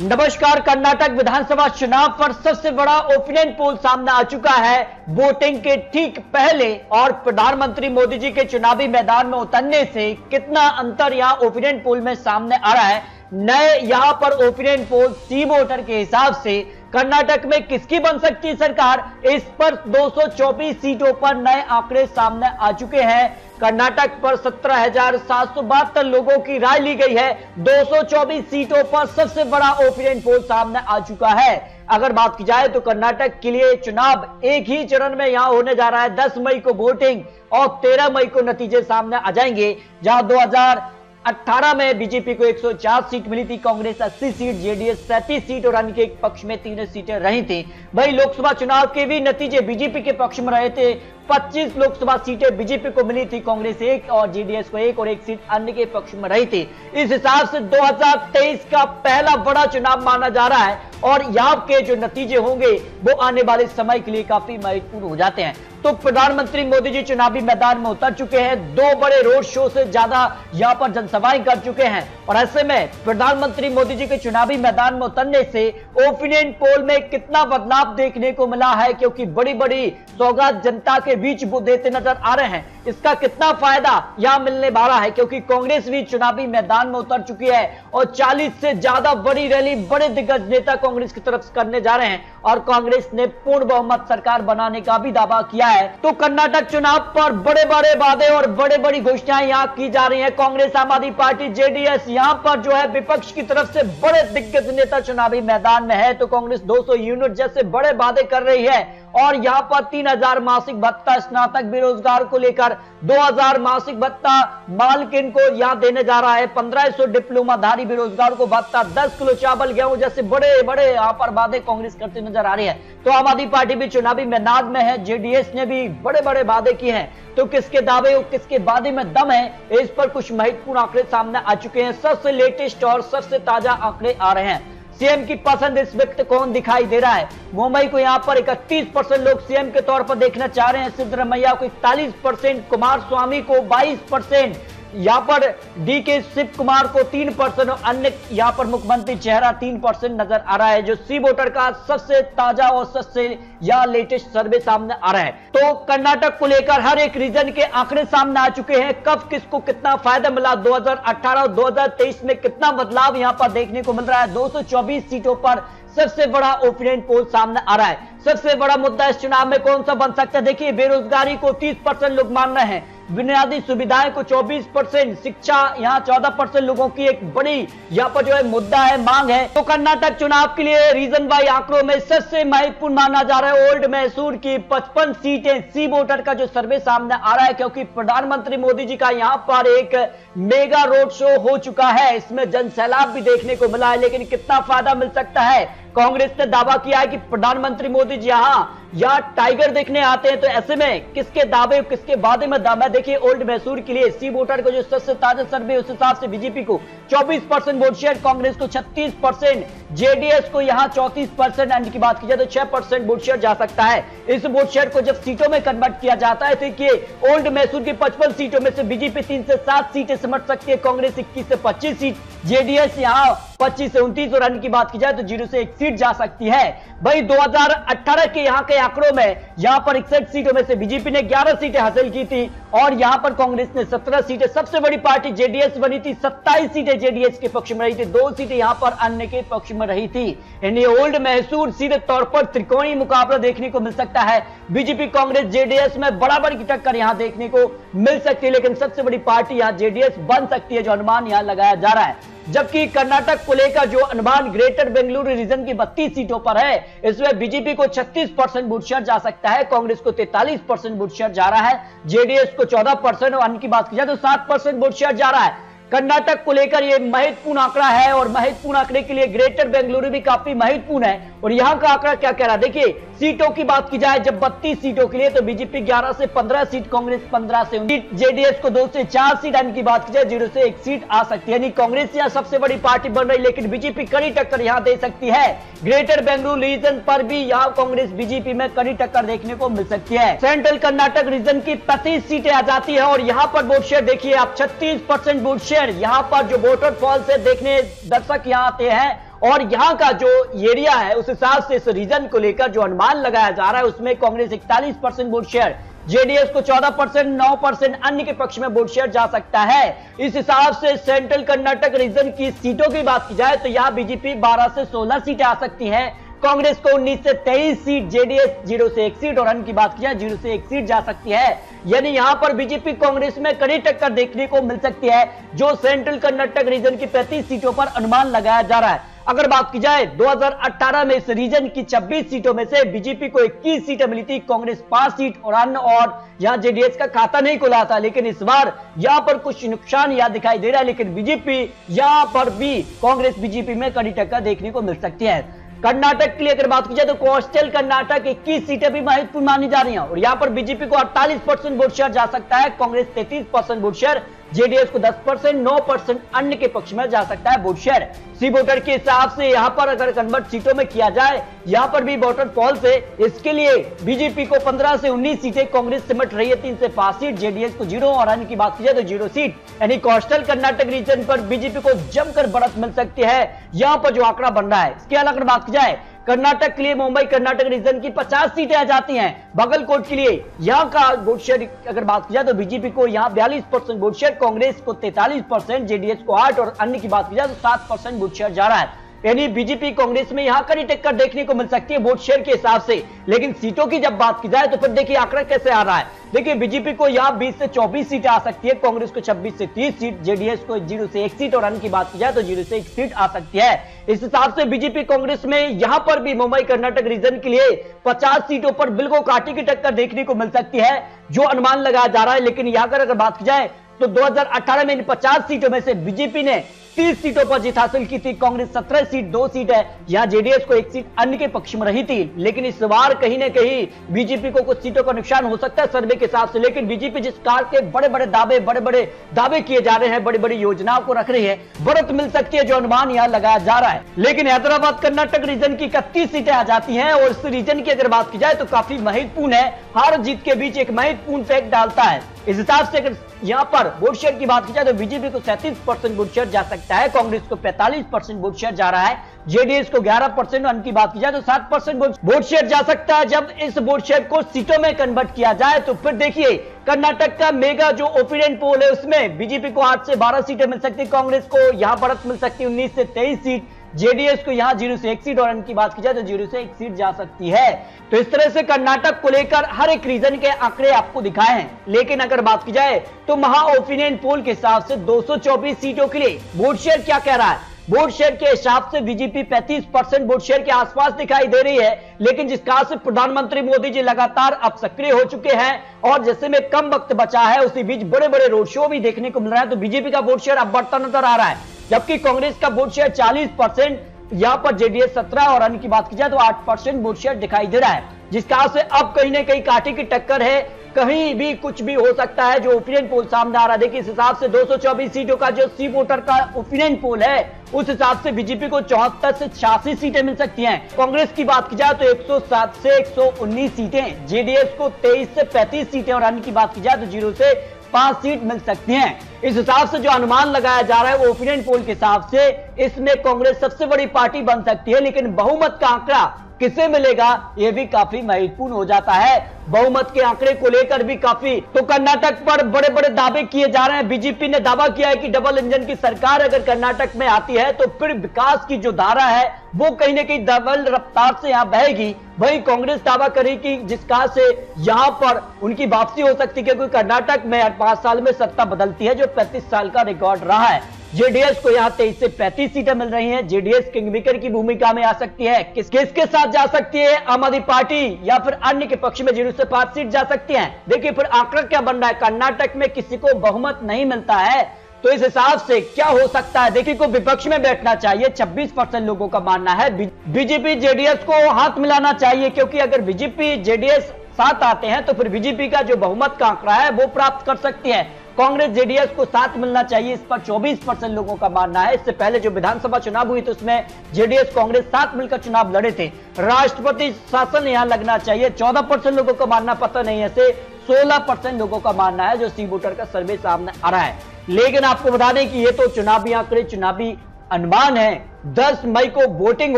नमस्कार। कर्नाटक विधानसभा चुनाव पर सबसे बड़ा ओपिनियन पोल सामने आ चुका है वोटिंग के ठीक पहले, और प्रधानमंत्री मोदी जी के चुनावी मैदान में उतरने से कितना अंतर यहां ओपिनियन पोल में सामने आ रहा है। नए यहां पर ओपिनियन पोल सी वोटर के हिसाब से कर्नाटक में किसकी बन सकती है सरकार, इस पर 224 सीटों पर नए आंकड़े सामने आ चुके हैं। कर्नाटक पर 17,772 लोगों की राय ली गई है। 224 सीटों पर सबसे बड़ा ओपिनियन पोल सामने आ चुका है। अगर बात की जाए तो कर्नाटक के लिए चुनाव एक ही चरण में यहां होने जा रहा है। 10 मई को वोटिंग और 13 मई को नतीजे सामने आ जाएंगे। जहां 2018 में बीजेपी को 104 सीट मिली थी, कांग्रेस 80 सीट, जेडीएस 37 सीट और अन्य के पक्ष में 3 सीटें रही थी। वही लोकसभा चुनाव के भी नतीजे बीजेपी के पक्ष में रहे थे। 25 लोकसभा सीटें बीजेपी को मिली थी, कांग्रेस 1 और जेडीएस को 1 और 1 सीट अन्य के पक्ष में रही थी। इस हिसाब से 2023 का पहला बड़ा चुनाव माना जा रहा है और यहां के जो नतीजे होंगे वो आने वाले समय के लिए काफी महत्वपूर्ण हो जाते हैं। तो प्रधानमंत्री मोदी जी चुनावी मैदान में उतर चुके हैं। 2 बड़े रोड शो से ज्यादा यहां पर जनसभाएं कर चुके हैं और ऐसे में प्रधानमंत्री मोदी जी के चुनावी मैदान में उतरने से ओपिनियन पोल में कितना बदलाव देखने को मिला है, क्योंकि बड़ी बड़ी सौगात जनता के बीच वो देते नजर आ रहे हैं। इसका कितना फायदा यहां मिलने वाला है, क्योंकि कांग्रेस भी चुनावी मैदान में उतर चुकी है और 40 से ज्यादा बड़ी रैली बड़े दिग्गज नेता कांग्रेस की तरफ करने जा रहे हैं और कांग्रेस ने पूर्ण बहुमत सरकार बनाने का भी दावा किया है। तो कर्नाटक चुनाव पर बड़े बड़े वादे और बड़े बड़ी घोषणाएं यहां की जा रही हैं। कांग्रेस, आम आदमी पार्टी, जेडीएस यहां पर जो है विपक्ष की तरफ से बड़े दिग्गज नेता चुनावी मैदान में है। तो कांग्रेस 200 यूनिट जैसे बड़े वादे कर रही है और यहां पर 3000 मासिक भत्ता स्नातक बेरोजगार को लेकर, 2000 मासिक भत्ता मालकिन को यहां देने जा रहा है, 1500 डिप्लोमाधारी बेरोजगार को भत्ता, 10 किलो चावल गेहूं जैसे बड़े बड़े यहां पर वादे कांग्रेस करते नजर आ रही है। तो आम आदमी पार्टी भी चुनावी मैदान में है, जेडीएस ने भी बड़े बड़े वादे किए हैं। तो किसके दावे और किसके वादे में दम है, इस पर कुछ महत्वपूर्ण आंकड़े सामने आ चुके हैं। सबसे लेटेस्ट और सबसे ताजा आंकड़े आ रहे हैं। सीएम की पसंद इस वक्त कौन दिखाई दे रहा है? मुंबई को यहां पर 31% लोग सीएम के तौर पर देखना चाह रहे हैं, सिद्धरमैया को 41%, कुमार स्वामी को 22%, यहां पर डीके शिव कुमार को 3% और अन्य यहां पर मुख्यमंत्री चेहरा 3% नजर आ रहा है। जो सी वोटर का सबसे ताजा और सबसे या लेटेस्ट सर्वे सामने आ रहा है। तो कर्नाटक को लेकर हर एक रीजन के आंकड़े सामने आ चुके हैं। कब किसको कितना फायदा मिला, 2018 और 2023 में कितना बदलाव यहां पर देखने को मिल रहा है। 224 सीटों पर सबसे बड़ा ओपिनियन पोल सामने आ रहा है। सबसे बड़ा मुद्दा इस चुनाव में कौन सा बन सकता है? देखिए, बेरोजगारी को 30% लोग मान रहे हैं, बुनियादी सुविधाएं को 24%, शिक्षा यहां 14% लोगों की एक बड़ी यहां पर जो है मुद्दा है, मांग है। तो कर्नाटक चुनाव के लिए रीजन बाई आंकड़ों में सबसे महत्वपूर्ण माना जा रहा है ओल्ड मैसूर की 55 सीटें। सी वोटर का जो सर्वे सामने आ रहा है, क्योंकि प्रधानमंत्री मोदी जी का यहां पर एक मेगा रोड शो हो चुका है, इसमें जन सैलाब भी देखने को मिला है। लेकिन कितना फायदा मिल सकता है? कांग्रेस ने दावा किया है कि प्रधानमंत्री मोदी जी यहां टाइगर देखने आते हैं। तो ऐसे में किसके दावे किसके वादे में दम है? देखिए, ओल्ड मैसूर के लिए सी वोटर को जो सबसे ताजा सर्वे, उस हिसाब से बीजेपी को 24% वोट शेयर, कांग्रेस को 36%, जेडीएस को यहां 34%, अन्य की बात की जाए तो 6% वोट शेयर जा सकता है। इस वोट शेयर को जब सीटों में कन्वर्ट किया जाता है, देखिए ओल्ड मैसूर की 55 सीटों में से बीजेपी 3 से 7 सीटें समझ सकती है, कांग्रेस 21 से 25 सीट, जेडीएस यहां 25 से 29 और अन्य की बात की जाए तो 0 से 1 सीट जा सकती है। वही 2018 के यहां के आंकड़ों में यहां पर 61 सीटों में से बीजेपी ने 11 सीटें हासिल की थी और यहां पर कांग्रेस ने 17 सीटें। सबसे बड़ी पार्टी जेडीएस बनी थी, 27 सीटें जेडीएस के पक्ष में रही थी, 2 सीटें यहां पर अन्य के पक्ष में रही थी। यानी ओल्ड मैसूर सीधे तौर पर त्रिकोणीय मुकाबला देखने को मिल सकता है। बीजेपी, कांग्रेस, जेडीएस में बराबर की टक्कर यहां देखने को मिल सकती है, लेकिन सबसे बड़ी पार्टी यहां जेडीएस बन सकती है, जो अनुमान यहां लगाया जा रहा है। जबकि कर्नाटक को लेकर जो अनुमान ग्रेटर बेंगलुरु रीजन की 32 सीटों पर है, इसमें बीजेपी को 36% वोट शेयर जा सकता है, कांग्रेस को 43% वोट शेयर जा रहा है, जेडीएस को 14% और अन्य की बात की जाए तो 7% वोट शेयर जा रहा है। कर्नाटक को लेकर यह महत्वपूर्ण आंकड़ा है और महत्वपूर्ण आंकड़े के लिए ग्रेटर बेंगलुरु भी काफी महत्वपूर्ण है। और यहां का आंकड़ा क्या कह रहा है? देखिए, सीटों की बात की जाए जब 32 सीटों के लिए तो बीजेपी 11 से 15 सीट, कांग्रेस 15 से 19, जेडीएस को 2 से 4 सीट, अन्य की बात की जाए 0 से 1 सीट आ सकती है। यानी कांग्रेस यहां सबसे बड़ी पार्टी बन रही, लेकिन बीजेपी कड़ी टक्कर यहां दे सकती है। ग्रेटर बेंगलुरु रीजन पर भी यहां कांग्रेस बीजेपी में कड़ी टक्कर देखने को मिल सकती है। सेंट्रल कर्नाटक रीजन की 35 सीटें आ जाती है और यहां पर वोट शेयर देखिए आप 36% वोट शेयर। यहां पर जो वोटर फॉल से देखने दर्शक यहां आते हैं और यहाँ का जो एरिया है उस हिसाब से इस रीजन को लेकर जो अनुमान लगाया जा रहा है उसमें कांग्रेस 41% वोट शेयर, जेडीएस को 14%, 9% अन्य के पक्ष में वोट शेयर जा सकता है। इस हिसाब से सेंट्रल कर्नाटक रीजन की सीटों की बात की जाए तो यहां बीजेपी 12 से 16 सीटें आ सकती हैं, कांग्रेस को 19 से 23 सीट, जेडीएस 0 से 1 सीट और अन्य की बात की जाए 0 से 1 सीट जा सकती है। यानी यहां पर बीजेपी कांग्रेस में कड़ी टक्कर देखने को मिल सकती है, जो सेंट्रल कर्नाटक रीजन की 35 सीटों पर अनुमान लगाया जा रहा है। अगर बात की जाए 2018 में इस रीजन की 26 सीटों में से बीजेपी को 21 सीटें मिली थी, कांग्रेस 5 सीट और अन्य, और यहां जेडीएस का खाता नहीं खुला था। लेकिन इस बार यहां पर कुछ नुकसान यहां दिखाई दे रहा है, लेकिन बीजेपी यहां पर भी कांग्रेस बीजेपी में कड़ी टक्कर देखने को मिल सकती है। कर्नाटक के लिए अगर बात की जाए तो कोस्टल कर्नाटक 21 सीटें भी महत्वपूर्ण मानी जा रही हैं और यहां पर बीजेपी को 48% वोट शेयर जा सकता है, कांग्रेस 33% वोट शेयर, जेडीएस को 10%, 9% अन्य के पक्ष में जा सकता है वोट शेयर। सी वोटर के हिसाब से यहां पर अगर कन्वर्ट सीटों में किया जाए, यहां पर भी वोटर फॉल से इसके लिए बीजेपी को 15 से 19 सीटें, कांग्रेस सिमट रही है 3 से 5 सीट, जेडीएस को 0 और अन्य की बात की जाए तो 0 सीट। यानी कोस्टल कर्नाटक रीजन पर बीजेपी को जमकर बढ़त मिल सकती है, यहां पर जो आंकड़ा बन रहा है। इसके अलावा अगर बात की जाए कर्नाटक के लिए मुंबई कर्नाटक रीजन की 50 सीटें आ जाती हैं, बागलकोट के लिए यहां का वोट शेयर अगर बात की जाए तो बीजेपी को यहां 42% वोट शेयर, कांग्रेस को 43%, जेडीएस को 8 और अन्य की बात की जाए तो 7% वोट शेयर जा रहा है। यानी बीजेपी कांग्रेस में यहां कड़ी टक्कर देखने को मिल सकती है वोट शेयर के हिसाब से। लेकिन सीटों की जब बात की जाए तो फिर देखिए आंकड़ा कैसे आ रहा है। देखिए बीजेपी को यहां 20 से 24 सीटें आ सकती है, कांग्रेस को 26 से 30 सीट, जेडीएस को 0 से 1 सीट और अन्य की बात की जाए तो 0 से 1 सीट आ सकती है। इस हिसाब से बीजेपी कांग्रेस में यहां पर भी मुंबई कर्नाटक रीजन के लिए 50 सीटों पर बिल्कुल कांटे की टक्कर देखने को मिल सकती है, जो अनुमान लगाया जा रहा है। लेकिन यहां अगर बात की जाए तो 2018 में इन 50 सीटों में से बीजेपी ने 30 सीटों पर जीत हासिल की थी, कांग्रेस 17 सीट 2 सीट है, यहां जेडीएस को 1 सीट अन्य के पक्ष में रही थी। लेकिन इस बार कहीं ना कहीं बीजेपी को कुछ सीटों का नुकसान हो सकता है सर्वे के हिसाब से। लेकिन बीजेपी जिस कार के बड़े बड़े दावे किए जा रहे हैं, बड़ी बड़ी योजनाओं को रख रही है, बढ़त मिल सकती है जो अनुमान यहां लगाया जा रहा है। लेकिन हैदराबाद कर्नाटक रीजन की 31 सीटें आ जाती हैं और इस रीजन की अगर बात की जाए तो काफी महत्वपूर्ण है, हार जीत के बीच एक महत्वपूर्ण फैक्ट डालता है। इस हिसाब से अगर यहां पर वोट शेयर की बात की जाए तो बीजेपी को 37% वोट शेयर जा सकता है, कांग्रेस को 45% वोट शेयर जा रहा है, जेडीएस को 11%, अन्य की बात की जाए तो 7% वोट शेयर जा सकता है। जब इस वोट शेयर को सीटों में कन्वर्ट किया जाए तो फिर देखिए कर्नाटक का मेगा जो ओपिनियन पोल है उसमें बीजेपी को 8 से 12 सीटें मिल सकती है, कांग्रेस को यहां बढ़त मिल सकती है 19 से 23 सीट, जेडीएस को यहां 0 से 1 सीट और अन्य की बात की जाए तो 0 से 1 सीट जा सकती है। तो इस तरह से कर्नाटक को लेकर हर एक रीजन के आंकड़े आपको दिखाए हैं। लेकिन अगर बात की जाए तो महा ओपिनियन पोल के हिसाब से 224 सीटों के लिए वोट शेयर क्या कह रहा है, वोट शेयर के हिसाब से बीजेपी 35% वोट शेयर के आसपास दिखाई दे रही है। लेकिन जिस कहा से प्रधानमंत्री मोदी जी लगातार अब सक्रिय हो चुके हैं और जैसे में कम वक्त बचा है उसी बीच बड़े बड़े रोड शो भी देखने को मिल रहा है, तो बीजेपी का वोट शेयर अब बढ़ता नजर आ रहा है। जबकि कांग्रेस का वोट शेयर 40%, यहां पर जेडीएस 17 और अन्य की बात की जाए तो 8% वोट शेयर दिखाई दे रहा है। जिस कहा से अब कहीं ना कहीं कांटे की टक्कर है, कहीं भी कुछ भी हो सकता है जो ओपिनियन पोल सामने आ रहा है। देखिए इस हिसाब से 224 सीटों का जो सी वोटर का ओपिनियन पोल है उस हिसाब से बीजेपी को 74 से 86 सीटें मिल सकती हैं, कांग्रेस की बात की जाए तो 107 से 119 सीटें, जेडीएस को 23 से 35 सीटें और अन्य की बात की जाए तो 0 से 5 सीट मिल सकती हैं। इस हिसाब से जो अनुमान लगाया जा रहा है वो ओपिनियन पोल के हिसाब से इसमें कांग्रेस सबसे बड़ी पार्टी बन सकती है। लेकिन बहुमत का आंकड़ा किसे मिलेगा यह भी काफी महत्वपूर्ण हो जाता है। बहुमत के आंकड़े को लेकर भी काफी तो कर्नाटक पर बड़े बड़े दावे किए जा रहे हैं। बीजेपी ने दावा किया है कि डबल इंजन की सरकार अगर कर्नाटक में आती है तो फिर विकास की जो धारा है वो कहीं ना कहीं डबल रफ्तार से यहां बहेगी। वहीं कांग्रेस दावा करेगी जिस कहा से यहां पर उनकी वापसी हो सकती है, क्योंकि कर्नाटक में हर 5 साल में सत्ता बदलती है जो 35 साल का रिकॉर्ड रहा है। जेडीएस को यहां 23 से 35 सीटें मिल रही हैं, जेडीएस किंगमेकर की भूमिका में आ सकती है। किसके साथ जा सकती है, आम आदमी पार्टी या फिर अन्य के पक्ष में 0 से 5 सीट जा सकती हैं। देखिए फिर आंकड़ा क्या बन रहा है, कर्नाटक में किसी को बहुमत नहीं मिलता है तो इस हिसाब से क्या हो सकता है। देखिए को विपक्ष में बैठना चाहिए, 26% लोगों का मानना है। बीजेपी जेडीएस को हाथ मिलाना चाहिए, क्योंकि अगर बीजेपी जेडीएस साथ आते हैं तो फिर बीजेपी का जो बहुमत का आंकड़ा है वो प्राप्त कर सकती है। कांग्रेस जेडीएस को साथ मिलना चाहिए, इस पर 24% लोगों का मानना है। इससे पहले जो विधानसभा चुनाव हुई तो उसमें जेडीएस कांग्रेस साथ मिलकर चुनाव लड़े थे। राष्ट्रपति शासन यहां लगना चाहिए, 14% लोगों का मानना पता नहीं है, से 16% लोगों का मानना है जो सी वोटर का सर्वे सामने आ रहा है। लेकिन आपको बता दें कि ये तो चुनावी आंकड़े, चुनावी अनुमान है 10 मई को वोटिंग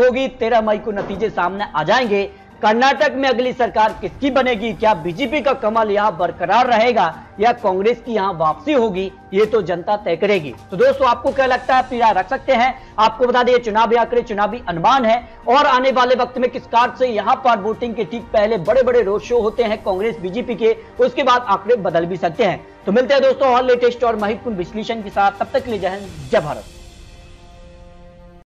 होगी, 13 मई को नतीजे सामने आ जाएंगे। कर्नाटक में अगली सरकार किसकी बनेगी, क्या बीजेपी का कमल यहां बरकरार रहेगा या कांग्रेस की यहां वापसी होगी, ये तो जनता तय करेगी। तो दोस्तों आपको क्या लगता है, अपनी राय रख सकते हैं। आपको बता दें चुनावी आंकड़े चुनावी अनुमान है और आने वाले वक्त में किस कार्ड से यहां पर वोटिंग के ठीक पहले बड़े बड़े रोड शो होते हैं कांग्रेस बीजेपी के, उसके बाद आंकड़े बदल भी सकते हैं। तो मिलते हैं दोस्तों और लेटेस्ट और महत्वपूर्ण विश्लेषण के साथ, तब तक के लिए जय हिंद जय भारत।